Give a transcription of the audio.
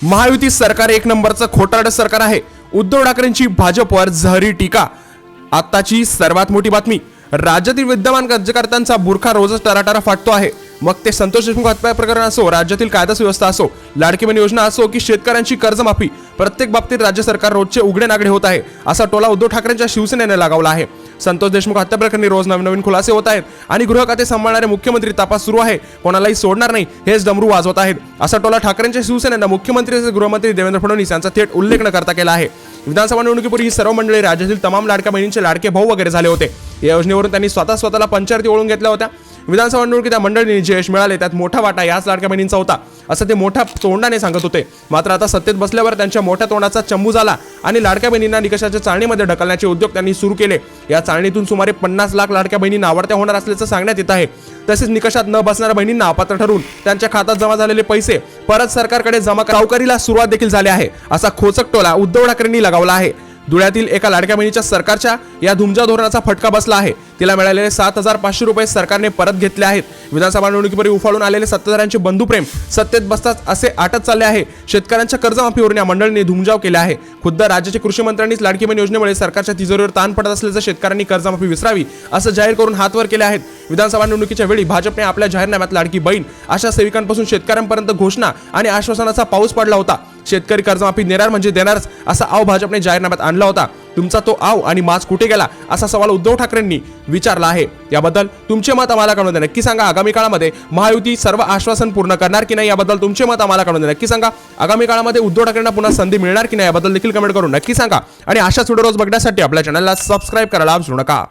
महायुती सरकार एक नंबरचं खोटारडं सरकार आहे. उद्धव ठाकरेंची भाजपवर जहरी टीका. आत्ताची सर्वात मोठी बातमी. राज्यातील विद्यमान राज्यकर्त्यांचा बुरखा रोजच टराटरा फाटतो आहे. मग ते संतोष देशमुख हत्या प्रकरण असो, राज्यातील कायदा सुव्यवस्था असो, लाडकी बहीण योजना असो की शेतकऱ्यांची कर्जमाफी, प्रत्येक बाबतीत राज्य सरकार रोजचे उघडे नागडे होत आहे. असा टोला उद्धव ठाकरेंच्या शिवसेनेने लगावला आहे. संतोष देशमुख हत्या प्रकरणी रोज नवीन खुलासे होत आहेत आणि गृह खाते सांभाळणारे मुख्यमंत्री तपास सुरू आहे, कोणालाही सोडणार नाही हेच डमरू वाजवत आहेत. असा टोला ठाकरेंच्या शिवसेनेनं मुख्यमंत्री गृहमंत्री देवेंद्र फडणवीस यांचा थेट उल्लेख न करता केला आहे. विधानसभा निवडणुकीपूर्वी ही सर्व मंडळी राज्यातील तमाम लाडक्या बहिणींचे लाडके भाऊ वगैरे झाले होते. या योजनेवरून त्यांनी स्वतःला पंचायती ओळून घेतल्या होत्या. विधानसभा निवडणुकीत त्या मंडळींनी जे यश मिळाले त्यात मोठा वाटा याच लाडक्या बहिणींचा होता असं ते मोठ्या तोंडाने सांगत होते. मात्र आता सत्तेत बसल्यावर त्यांच्या मोठ्या तोंडाचा चंबू झाला आणि लाडक्या बहिणींना निकषाच्या चाळणीमध्ये ढकलण्याचे उद्योग त्यांनी सुरू केले. या चाळणीतून सुमारे 50 लाख लाडक्या बहिणींना आवडत्या होणार असल्याचं सांगण्यात येत आहे. तसेच निकषात न बसणाऱ्या बहिणींना अपात्र ठरवून त्यांच्या खात्यात जमा झालेले पैसे परत सरकारकडे जमा सावकारीला सुरुवात देखील झाली आहे. असा खोचक टोला उद्धव ठाकरेंनी लगावला आहे. धुळ्यातील एका लाडक्या बहिणीच्या सरकारच्या या धुमजा धोरणाचा फटका बसला आहे. तिला मिळालेले 7,500 रुपये सरकारने परत घेतले आहेत. विधानसभा निवडणुकीपूर्वी उफाळून आलेले सत्ताधाऱ्यांचे बंधुप्रेम सत्तेत बसताच असे आटत चालले आहे. शेतकऱ्यांच्या कर्जमाफीवरून या मंडळींनी धुमजाव केला आहे. खुद्द राज्याचे कृषी मंत्र्यांनीच लाडकी बहीण योजनेमुळे सरकारच्या तिजोरीवर ताण पडत असल्याचं शेतकऱ्यांनी कर्जमाफी विसरावी असं जाहीर करून हात वर केले आहेत. विधानसभा निवडणुकीच्या वेळी भाजपने आपल्या जाहीरनाम्यात लाडकी बहीण आशा सेविकांपासून शेतकऱ्यांपर्यंत घोषणा आणि आश्वासनाचा पाऊस पडला होता. शेतकरी कर्जमाफी देणार म्हणजे देणारच असा आव भाजपने जाहीरनाम्यात आणला होता. तुमचा तो आव आणि माज कुठे गेला असा सवाल उद्धव ठाकरेंनी विचारला आहे. याबद्दल तुमचे मत आम्हाला कळवून द्या. नक्की सांगा आगामी काळामध्ये महायुती सर्व आश्वासन पूर्ण करणार की नाही याबद्दल तुमचे मत आम्हाला कळवून द्या. नक्की सांगा आगामी काळामध्ये उद्धव ठाकरेंना पुन्हा संधी मिळणार की नाही याबद्दल देखील कमेंट करून नक्की सांगा. आणि अशाच व्हिडिओ रोज बघण्यासाठी आपल्या चॅनलला सबस्क्राईब करायला विसरू नका.